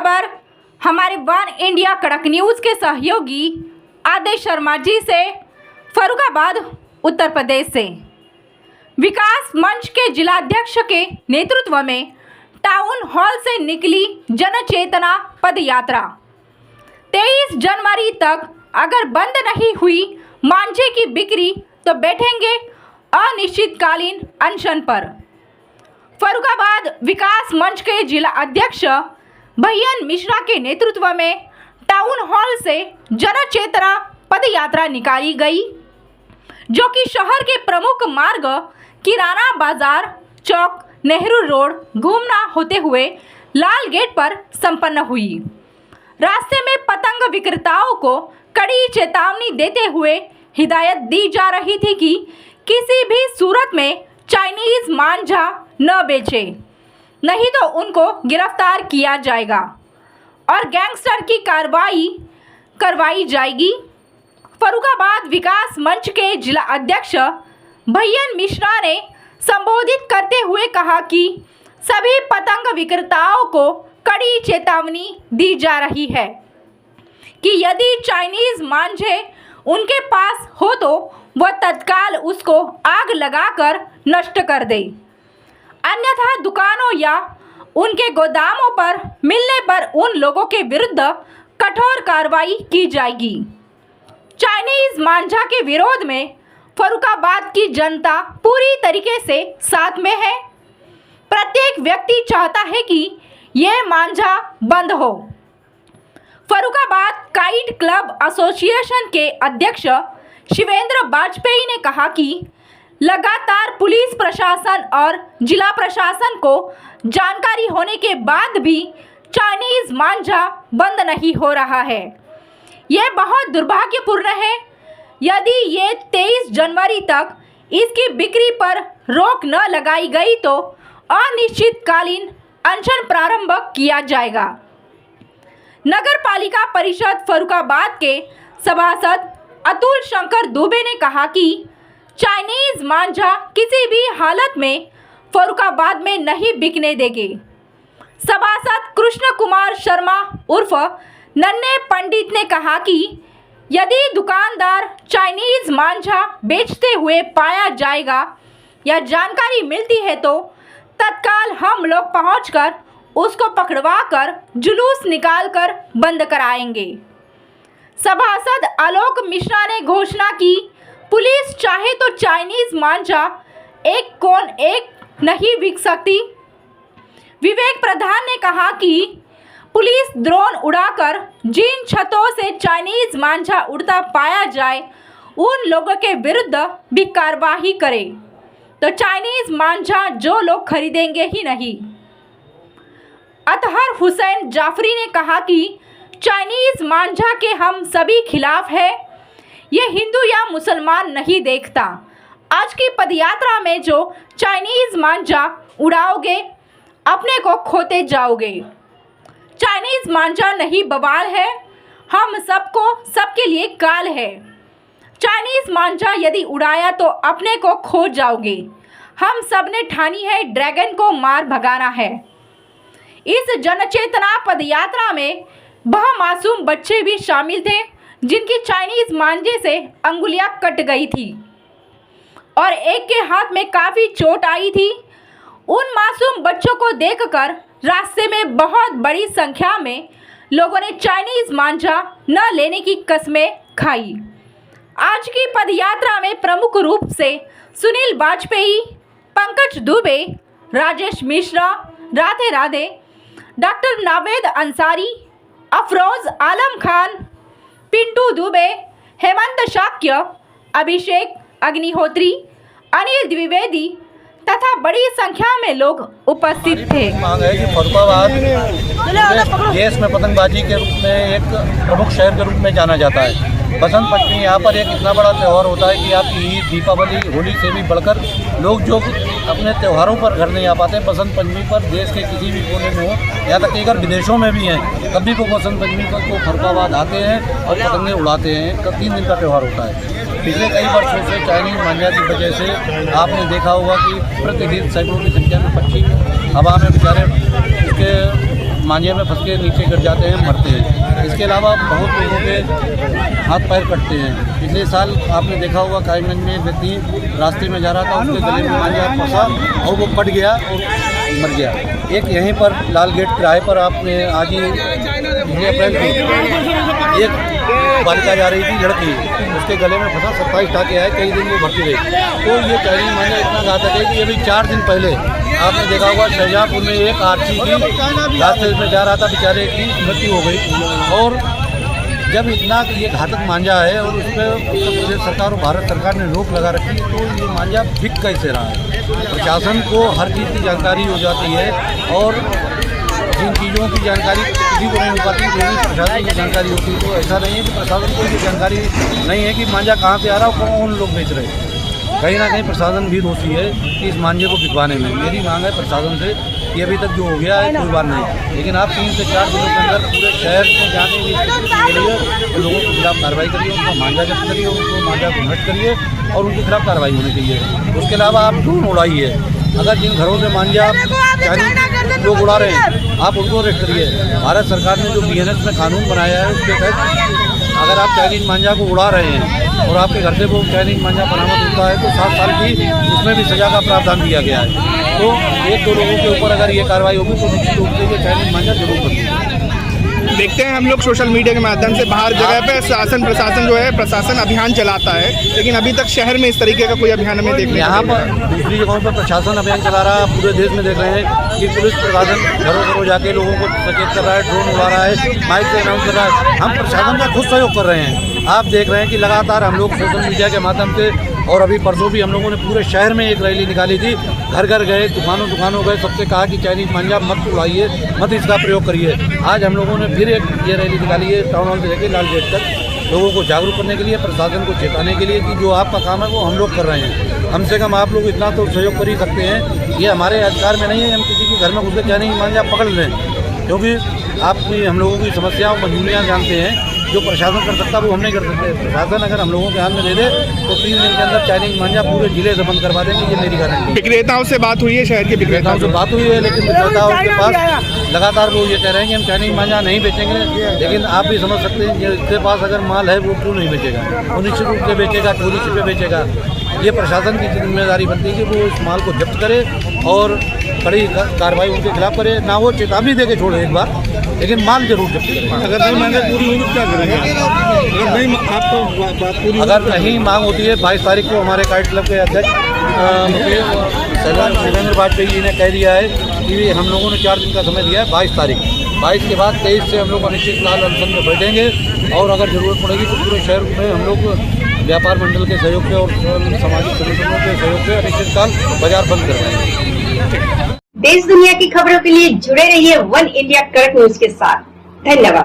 खबर हमारे one India कड़क न्यूज़ के सहयोगी आदेश शर्मा जी से फर्रुखाबाद उत्तर प्रदेश से। विकास मंच के जिलाध्यक्ष के नेतृत्व में टाउन हॉल से निकली जनचेतना पद यात्रा। 23 जनवरी तक अगर बंद नहीं हुई मांझे की बिक्री तो बैठेंगे अनिश्चितकालीन अनशन पर। फर्रुखाबाद विकास मंच के जिला अध्यक्ष भैयन मिश्रा के नेतृत्व में टाउन हॉल से जनचेतना पद यात्रा निकाली गई, जो कि शहर के प्रमुख मार्ग किराना बाजार चौक, नेहरू रोड घूमना होते हुए लाल गेट पर संपन्न हुई। रास्ते में पतंग विक्रेताओं को कड़ी चेतावनी देते हुए हिदायत दी जा रही थी कि किसी भी सूरत में चाइनीज मांझा न बेचे, नहीं तो उनको गिरफ्तार किया जाएगा और गैंगस्टर की कार्रवाई करवाई जाएगी। फर्रुखाबाद विकास मंच के जिला अध्यक्ष भैयन मिश्रा ने संबोधित करते हुए कहा कि सभी पतंग विक्रेताओं को कड़ी चेतावनी दी जा रही है कि यदि चाइनीज मांझे उनके पास हो तो वह तत्काल उसको आग लगाकर नष्ट कर दे, अन्यथा दुकानों या उनके गोदामों पर मिलने पर उन लोगों के विरुद्ध कठोर कार्रवाई की जाएगी। चाइनीज मांझा के विरोध में फर्रुखाबाद की जनता पूरी तरीके से साथ में है। प्रत्येक व्यक्ति चाहता है कि यह मांझा बंद हो। फर्रुखाबाद काइट क्लब एसोसिएशन के अध्यक्ष शिवेंद्र वाजपेयी ने कहा कि लगातार पुलिस प्रशासन और जिला प्रशासन को जानकारी होने के बाद भी चाइनीज मांझा बंद नहीं हो रहा है। यह बहुत दुर्भाग्यपूर्ण है। यदि ये 23 जनवरी तक इसकी बिक्री पर रोक न लगाई गई तो अनिश्चितकालीन अनशन प्रारंभ किया जाएगा। नगर पालिका परिषद फर्रुखाबाद के सभासद अतुल शंकर दुबे ने कहा कि चाइनीज मांझा किसी भी हालत में फर्रुखाबाद में नहीं बिकने देंगे। सभासद कृष्ण कुमार शर्मा उर्फ नन्हे पंडित ने कहा कि यदि दुकानदार चाइनीज मांझा बेचते हुए पाया जाएगा या जानकारी मिलती है तो तत्काल हम लोग पहुंचकर उसको पकड़वाकर जुलूस निकालकर बंद कराएंगे। सभासद आलोक मिश्रा ने घोषणा की, पुलिस चाहे तो चाइनीज मांझा एक कौन एक नहीं बिक सकती। विवेक प्रधान ने कहा कि पुलिस ड्रोन उड़ाकर जिन छतों से चाइनीज मांझा उड़ता पाया जाए उन लोगों के विरुद्ध भी कार्रवाई करे, तो चाइनीज मांझा जो लोग खरीदेंगे ही नहीं। अतहर हुसैन जाफरी ने कहा कि चाइनीज मांझा के हम सभी खिलाफ है। ये हिंदू या मुसलमान नहीं देखता। आज की पदयात्रा में जो चाइनीज मांझा उड़ाओगे अपने को खोते जाओगे। चाइनीज मांझा नहीं बवाल है, हम सबको सबके लिए काल है। चाइनीज मांझा यदि उड़ाया तो अपने को खो जाओगे। हम सब ने ठानी है ड्रैगन को मार भगाना है। इस जनचेतना पदयात्रा में वह मासूम बच्चे भी शामिल थे जिनकी चाइनीज मांझे से अंगुलियां कट गई थी और एक के हाथ में काफ़ी चोट आई थी। उन मासूम बच्चों को देखकर रास्ते में बहुत बड़ी संख्या में लोगों ने चाइनीज मांझा न लेने की कस्में खाई। आज की पदयात्रा में प्रमुख रूप से सुनील वाजपेयी, पंकज दुबे, राजेश मिश्रा, राधे राधे, डॉक्टर नावेद अंसारी, अफरोज आलम खान, पिंटू दुबे, हेमंत शाक्य, अभिषेक अग्निहोत्री, अनिल द्विवेदी तथा बड़ी संख्या में लोग उपस्थित थे। मांग है कि फर्रुखाबाद देश में पतंगबाजी के रूप में एक प्रमुख शहर के रूप में जाना जाता है। बसंत पंचमी यहाँ पर एक इतना बड़ा त्यौहार होता है कि आपकी ईद, दीपावली, होली से भी बढ़कर लोग जो अपने त्योहारों पर घर नहीं आ पाते, बसंत पंचमी पर देश के किसी भी कोने में हो, यहाँ तक कि अगर विदेशों में भी हैं तब भी वो बसंत पंचमी पर तो फर्रुखाबाद आते हैं और पतंगे उड़ाते हैं। 3 दिन का त्यौहार होता है। पिछले कई वर्षों से चाइनीज मांझा की वजह से आपने देखा होगा कि प्रतिदिन सैकड़ों की संख्या में पक्षी हवा में बेचारे उसके मांझे में फंस के नीचे गिर जाते हैं, मरते हैं। इसके अलावा बहुत लोगों के हाथ पैर कटते हैं। पिछले साल आपने देखा होगा कायमगंज में व्यक्ति रास्ते में जा रहा था, उसके गले में मांझा फंसा और वो कट गया और मर गया। एक यहीं पर लाल गेट किराए पर आपने आज ही अप्रैल को एक बालिका जा रही थी, लड़की, उसके गले में फंसा, 27 टाँके आए, कई दिन वो भर्ती रही। तो ये चाइनीज मांझा इतना घातक है कि अभी 4 दिन पहले आपने देखा होगा शाहजहाँपुर में एक आरची की रास्ते में जा रहा था, बेचारे की मृत्यु हो गई। और जब इतना ये घातक मांझा है और उस पर उत्तर प्रदेश सरकार और भारत सरकार ने रोक लगा रखी है, तो ये मांझा बिक कैसे रहा है? प्रशासन को हर चीज़ की जानकारी हो जाती है और जिन चीज़ों की जानकारी किसी को नहीं हो पाती, वो भी प्रशासन की जानकारी होती है। तो ऐसा नहीं है कि प्रशासन को ये जानकारी नहीं है कि मांझा कहाँ से आ रहा है और कौन लोग बेच रहे हैं। कहीं ना कहीं प्रशासन भी दोषी है कि इस मांझे को बिकवाने में। मेरी मांग है प्रशासन से कि अभी तक जो हो गया है कोई बात नहीं, लेकिन आप 3 से 4 दिनों के अंदर पूरे शहर में जाने के लिए लोगों के खिलाफ कार्रवाई करिए, उनका मांझा जब्त करिए, उनको मांझा को नष्ट करिए और उनके खिलाफ कार्रवाई होनी चाहिए। उसके अलावा आप ड्रोन उड़ाइए। अगर जिन घरों से मांझा लोग उड़ा रहे हैं, आप उनको अरेस्ट करिए। भारत सरकार ने जो BNS में कानून बनाया है, उसके तहत अगर आप चाइनीज मांझा को उड़ा रहे हैं और आपके घर से वो चाइनीज मांझा बरामद होता है, तो 7 साल की उसमें भी सजा का प्रावधान दिया गया है। तो 1-2 लोगों के ऊपर अगर ये कार्रवाई होगी तो निश्चित रूप से ये चाइनीज मांझा जरूर बंद। देखते हैं हम लोग सोशल मीडिया के माध्यम से बाहर जगह पे शासन प्रशासन जो है प्रशासन अभियान चलाता है, लेकिन अभी तक शहर में इस तरीके का कोई अभियान हमें देखने यहाँ पर दूसरी जगहों पर प्रशासन अभियान चला रहा है। पूरे देश में देख रहे हैं कि पुलिस प्रशासन घरों घरों जाके लोगों को सचेत कर रहा है, ड्रोन उड़ा रहा है, माइक से अनाउंस कर रहा है। हम प्रशासन का खुद सहयोग कर रहे हैं। आप देख रहे हैं कि लगातार हम लोग सोशल मीडिया के माध्यम से, और अभी परसों भी हम लोगों ने पूरे शहर में एक रैली निकाली थी, घर घर गए, दुकानों गए, सबसे कहा कि चाइनीज मांझा मत उड़ाइए, मत इसका प्रयोग करिए। आज हम लोगों ने फिर एक ये रैली निकाली है टाउन हॉल से लेकर लाल गेट तक, लोगों को जागरूक करने के लिए, प्रशासन को चेताने के लिए कि जो आपका काम है वो हम लोग कर रहे हैं। कम से कम आप लोग इतना तो सहयोग कर ही सकते हैं। ये हमारे अधिकार में नहीं है हम किसी के घर में घुस के चाइनीज मांझा पकड़ लें, क्योंकि आप हम लोगों की समस्याओं मजबूरियाँ जानते हैं। जो प्रशासन कर सकता है वो हम नहीं कर सकते। प्रशासन अगर हम लोगों के हाथ में दे दे तो 3 दिन के अंदर चाइनीज मांझा पूरे जिले से बंद करवा देंगे, ये मेरी गारंटी। विक्रेताओं से बात हुई है, शहर के विक्रेताओं से बात हुई है, लेकिन विक्रेताओं के पास लगातार वो ये कह रहे हैं कि हम चाइनीज मांझा नहीं बेचेंगे। लेकिन आप भी समझ सकते हैं जिसके पास अगर माल है वो क्यों नहीं बेचेगा, वो निश्चित रूप से बेचेगा, चोरी छिपे बेचेगा। ये प्रशासन की जिम्मेदारी बनती है कि वो इस माल को जब्त करे और कड़ी कार्रवाई उनके खिलाफ करे। ना वो चेतावनी दे के छोड़े एक बार, लेकिन माल जरूर जब्त करें। अगर नहीं मांगे पूरी होगी क्या करेंगे? अगर नहीं मांग होती है, 22 तारीख को हमारे काइट क्लब के अध्यक्ष शैलेंद्र वाजपेयी जी ने कह दिया है कि हम लोगों ने 4 दिन का समय दिया है, 22 तारीख। 22 के बाद 23 से हम लोग अनिश्चितकाल अनशन में बैठेंगे और अगर ज़रूरत पड़ेगी तो पूरे शहर में हम लोग व्यापार मंडल के सहयोग से और सामाजिक संगठनों के सहयोग से अनिश्चितकाल बाजार बंद करवाएंगे। देश दुनिया की खबरों के लिए जुड़े रहिए वन इंडिया कड़क न्यूज के साथ। धन्यवाद।